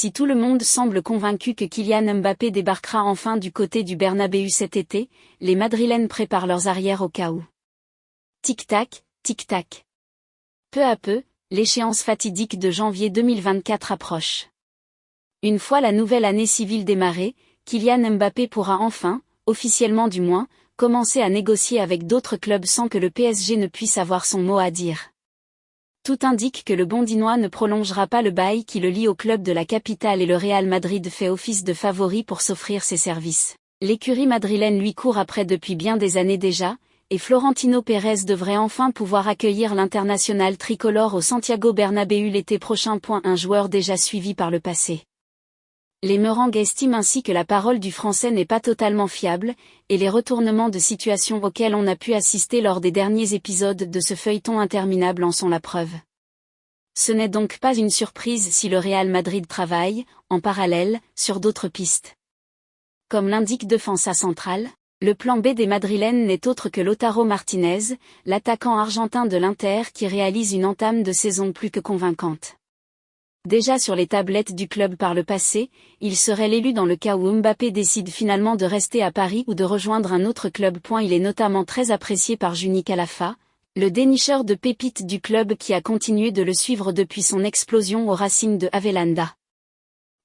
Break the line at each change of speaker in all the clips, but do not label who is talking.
Si tout le monde semble convaincu que Kylian Mbappé débarquera enfin du côté du Bernabéu cet été, les Madrilènes préparent leurs arrières au cas où. Tic-tac, tic-tac. Peu à peu, l'échéance fatidique de janvier 2024 approche. Une fois la nouvelle année civile démarrée, Kylian Mbappé pourra enfin, officiellement du moins, commencer à négocier avec d'autres clubs sans que le PSG ne puisse avoir son mot à dire. Tout indique que le Bondinois ne prolongera pas le bail qui le lie au club de la capitale et le Real Madrid fait office de favori pour s'offrir ses services. L'écurie madrilène lui court après depuis bien des années déjà, et Florentino Pérez devrait enfin pouvoir accueillir l'international tricolore au Santiago Bernabéu l'été prochain. Un joueur déjà suivi par le passé. Les Merengues estiment ainsi que la parole du Français n'est pas totalement fiable, et les retournements de situation auxquels on a pu assister lors des derniers épisodes de ce feuilleton interminable en sont la preuve. Ce n'est donc pas une surprise si le Real Madrid travaille, en parallèle, sur d'autres pistes. Comme l'indique Defensa Central, le plan B des Madrilènes n'est autre que Lautaro Martinez, l'attaquant argentin de l'Inter qui réalise une entame de saison plus que convaincante. Déjà sur les tablettes du club par le passé, il serait l'élu dans le cas où Mbappé décide finalement de rester à Paris ou de rejoindre un autre club. Il est notamment très apprécié par Juni Calafa, le dénicheur de pépites du club qui a continué de le suivre depuis son explosion au Racing de Avellaneda.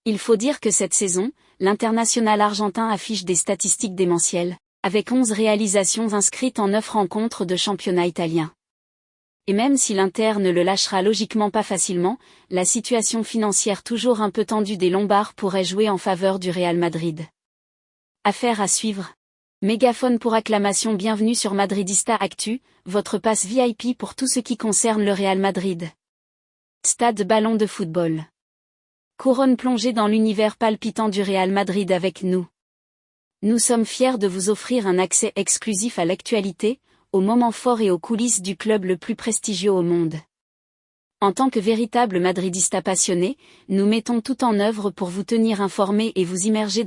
Il faut dire que cette saison, l'international argentin affiche des statistiques démentielles, avec 11 réalisations inscrites en 9 rencontres de championnat italien. Et même si l'Inter ne le lâchera logiquement pas facilement, la situation financière toujours un peu tendue des Lombards pourrait jouer en faveur du Real Madrid. Affaire à suivre. Mégaphone pour acclamation. Bienvenue sur Madridista Actu, votre passe VIP pour tout ce qui concerne le Real Madrid. Stade Ballon de football. Couronne plongée dans l'univers palpitant du Real Madrid avec nous. Nous sommes fiers de vous offrir un accès exclusif à l'actualité, aux moments forts et aux coulisses du club le plus prestigieux au monde. En tant que véritables madridistas passionnés, nous mettons tout en œuvre pour vous tenir informés et vous immerger dans